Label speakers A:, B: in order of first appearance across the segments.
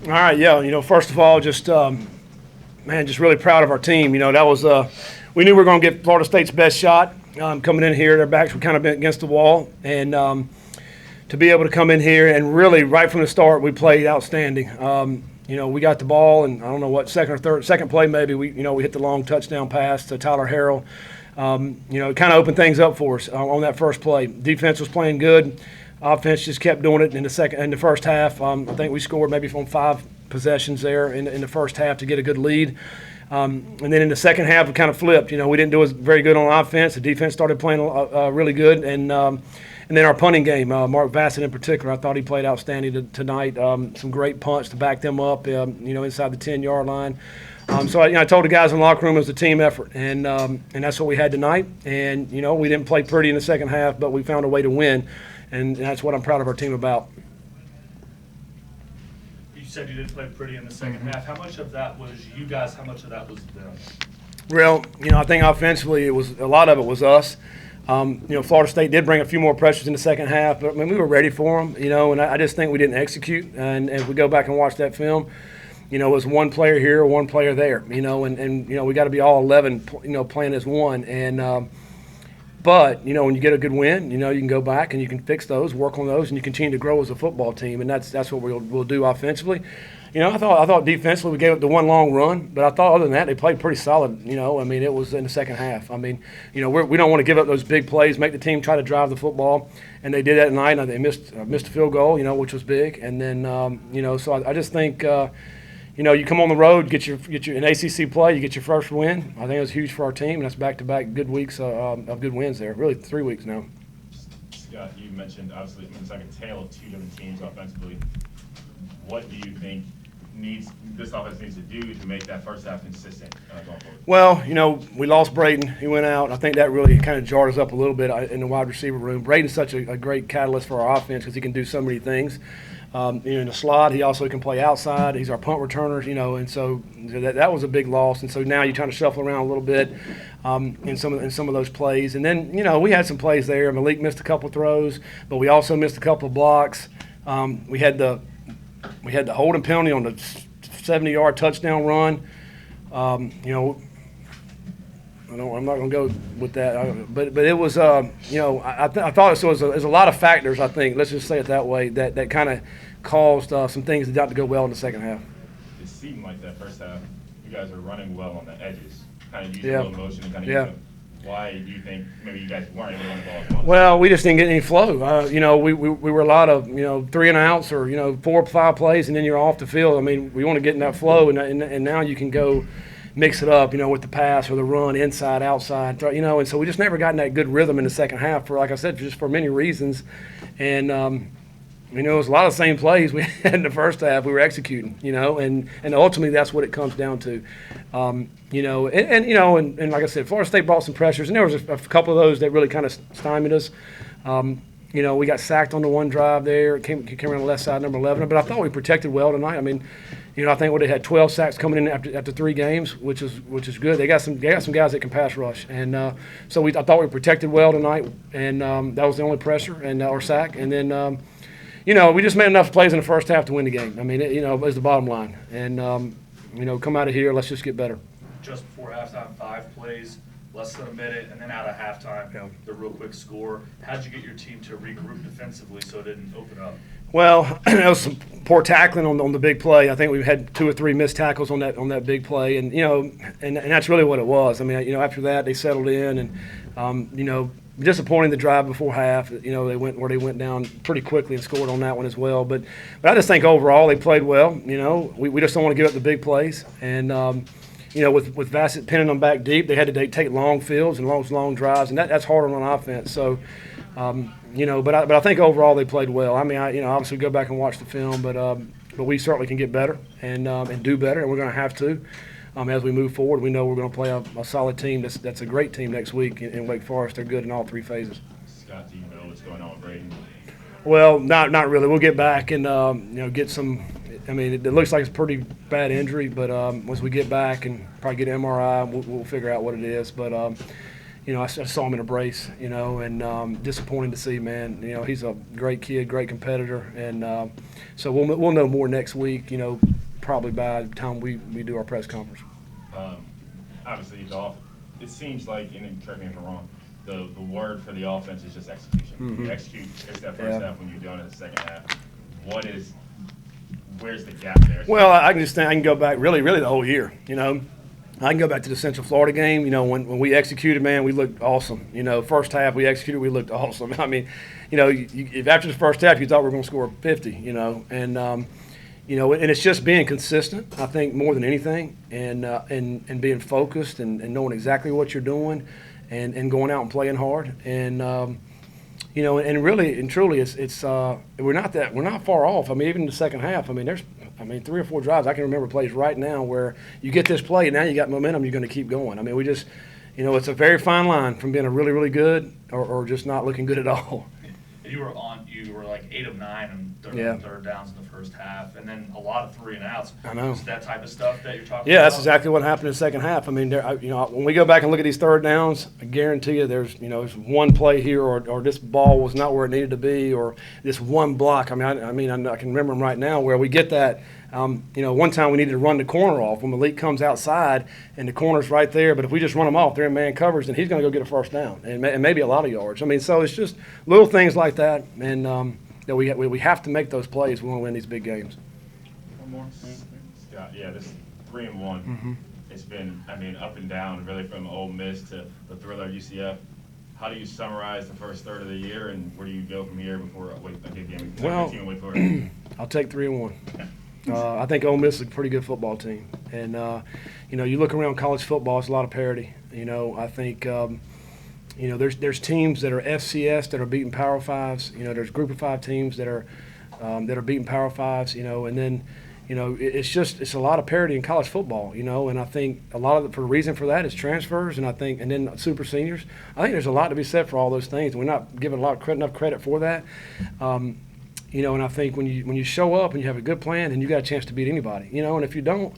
A: All right, yeah. First of all, just just really proud of our team. That was we knew we were going to get Florida State's best shot coming in here. Their backs were kind of against the wall, and to be able to come in here and really right from the start, we played outstanding. We got the ball, and I don't know what second play maybe we hit the long touchdown pass to Tyler Harrell. It kind of opened things up for us on that first play. Defense was playing good. Offense just kept doing it in the first half. I think we scored maybe from 5 possessions there in the first half to get a good lead. And then in the second half, it kind of flipped. We didn't do very good on offense. The defense started playing really good, and then our punting game, Mark Bassett in particular, I thought he played outstanding tonight. Some great punts to back them up, inside the 10-yard line. So I told the guys in the locker room it was a team effort, and that's what we had tonight. And we didn't play pretty in the second half, but we found a way to win, and that's what I'm proud of our team about.
B: You said you didn't play pretty in the second half. How much of that was you guys? How much of that was them?
A: Well, I think offensively a lot of it was us. Florida State did bring a few more pressures in the second half, but we were ready for them. And I just think we didn't execute. And if we go back and watch that film, it was one player here, one player there. And we got to be all 11, playing as one. And but when you get a good win, you can go back and you can fix those, work on those, and you continue to grow as a football team. And that's what we'll do offensively. I thought defensively we gave up the one long run, but I thought other than that they played pretty solid. It was in the second half. We don't want to give up those big plays, make the team try to drive the football, and they did that tonight. They missed a field goal, which was big, and then so I just think you come on the road, get your an ACC play, you get your first win. I think it was huge for our team, and that's back-to-back good weeks of good wins there. Really 3 weeks now.
C: Scott, you mentioned obviously it's like a tale of two different teams offensively. What do you think this offense needs to do to make that first half consistent going forward?
A: Well, we lost Braden. He went out. I think that really kind of jarred us up a little bit in the wide receiver room. Braden's such a great catalyst for our offense because he can do so many things. In the slot, he also can play outside. He's our punt returner, and so that was a big loss. And so now you're trying to shuffle around a little bit in some of those plays. And then we had some plays there. Malik missed a couple throws, but we also missed a couple of blocks. We had the holding penalty on the 70-yard touchdown run. I'm not going to go with that, but it was I thought it was a lot of factors. I think let's just say it that way that kind of caused some things not to go well in the second half.
C: It seemed like that first half you guys are running well on the edges, kind of using a little motion and kind of why do you think maybe you guys weren't able to run the ball as much?
A: Well, we just didn't get any flow. We were a lot of 3 and outs or 4 or 5 plays and then you're off the field. We want to get in that flow and now you can go mix it up, with the pass or the run, inside, outside, and so we just never got in that good rhythm in the second half for, like I said, just for many reasons. And it was a lot of the same plays we had in the first half we were executing, and ultimately that's what it comes down to. And like I said, Florida State brought some pressures, and there was a couple of those that really kind of stymied us. We got sacked on the one drive there. It came around the left side, number 11. But I thought we protected well tonight. I think they had 12 sacks coming in after 3 games, which is good. They got some guys that can pass rush, and so I thought we protected well tonight, and that was the only pressure and or sack. And then we just made enough plays in the first half to win the game. It was the bottom line. And come out of here, let's just get better.
B: Just before halftime, 5 plays, less than a minute, and then out of halftime, the real quick score. How did you get your team to regroup defensively so it didn't open up?
A: Well, there was some poor tackling on the big play. I think we had 2 or 3 missed tackles on that big play, and and that's really what it was. After that they settled in, and disappointing the drive before half. They went down pretty quickly and scored on that one as well. But I just think overall they played well. We just don't want to give up the big plays, and with Bassett pinning them back deep, they had to take long fields and long drives, and that's harder on offense. So. But I think overall they played well. Obviously go back and watch the film, but we certainly can get better and do better, and we're going to have to as we move forward. We know we're going to play a solid team. That's a great team next week in Wake Forest. They're good in all 3 phases.
C: Scott, do you know what's going on with Braden?
A: Well, not really. We'll get back and get some. It looks like it's a pretty bad injury, but once we get back and probably get an MRI, we'll figure out what it is. But I saw him in a brace, and disappointing to see, man. He's a great kid, great competitor, and so we'll know more next week, probably by the time we do our press conference.
C: Obviously, it seems like, and correct me if I'm wrong, the word for the offense is just execution. You execute, it's that first half when you're doing it in the second half. Where's the gap there?
A: Well, I can go back really the whole year, you know. I can go back to the Central Florida game. You know, when we executed, man, we looked awesome. You know, first half we executed, we looked awesome. I mean, you know, if after the first half you thought we were going to score 50, you know, and you know, and it's just being consistent, I think, more than anything, and being focused and knowing exactly what you're doing, and going out and playing hard, and you know, and really and truly, we're not far off. I mean, even in the second half, I mean, there's 3 or 4 drives I can remember plays right now where you get this play and now you got momentum, you're going to keep going. I mean, we just, you know, it's a very fine line from being a really good or just not looking good at all.
B: You were like 8 of 9 on third downs in the first half, and then a lot of 3 and outs.
A: I know.
B: Is that type of stuff that you're talking about?
A: Yeah, that's exactly what happened in the second half. I mean, you know, when we go back and look at these third downs, I guarantee you there's one play here or this ball was not where it needed to be, or this one block. I mean, I can remember them right now where we get that. You know, one time we needed to run the corner off when Malik comes outside and the corner's right there. But if we just run him off, they're in man coverage, then he's going to go get a first down and maybe a lot of yards. I mean, so it's just little things like that, and that we have to make those plays. We want to win these big games.
C: One more, Scott. Yeah, this 3-1. It's been, I mean, up and down, really, from Ole Miss to the thriller UCF. How do you summarize the first third of the year, and where do you go from here before a big game?
A: Well, I'll take 3-1. I think Ole Miss is a pretty good football team, and you know, you look around college football, it's a lot of parity. You know, I think you know, there's teams that are FCS that are beating Power Fives. You know, there's Group of 5 teams that are beating Power Fives. You know, and then you know, it's a lot of parity in college football. You know, and I think a lot of the reason for that is transfers, and then super seniors. I think there's a lot to be said for all those things. We're not giving enough credit for that. You know, and I think when you show up and you have a good plan, then you got a chance to beat anybody. You know, and if you don't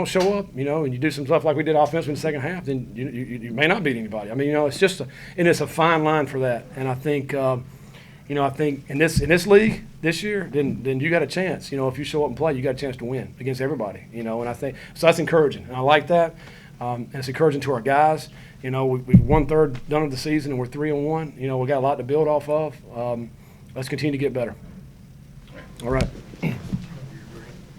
A: show up, you know, and you do some stuff like we did offensively in the second half, then you may not beat anybody. I mean, you know, it's just it's a fine line for that. And I think, you know, I think in this league this year, then you got a chance. You know, if you show up and play, you got a chance to win against everybody. You know, and I think so that's encouraging, and I like that. And it's encouraging to our guys. You know, we've 1/3 done of the season, and we're 3-1. You know, we got a lot to build off of. Let's continue to get better. All right.